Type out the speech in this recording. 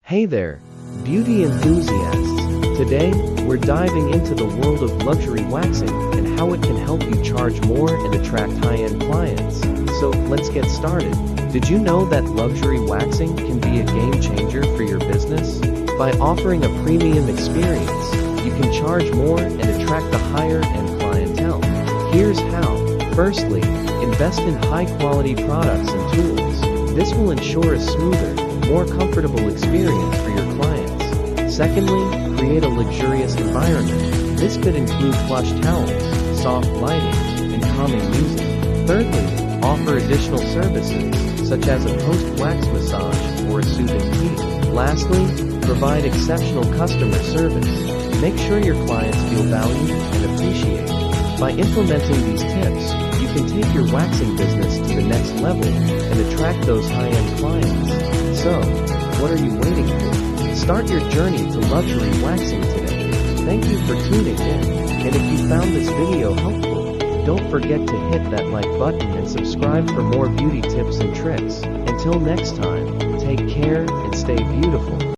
Hey there, beauty enthusiasts! Today, we're diving into the world of luxury waxing and how it can help you charge more and attract high-end clients. So, let's get started. Did you know that luxury waxing can be a game changer for your business? By offering a premium experience, you can charge more and attract the higher-end clientele. Here's how. Firstly, invest in high-quality products and tools. This will ensure a smoother, more comfortable experience for your clients. Secondly, create a luxurious environment. This could include plush towels, soft lighting, and calming music. Thirdly, offer additional services, such as a post-wax massage or a soothing tea. Lastly, provide exceptional customer service. Make sure your clients feel valued and appreciated. By implementing these tips, you can take your waxing business to the next level and attract those high-end clients. So, what are you waiting for? Start your journey to luxury waxing today. Thank you for tuning in, and if you found this video helpful, don't forget to hit that like button and subscribe for more beauty tips and tricks. Until next time, take care and stay beautiful.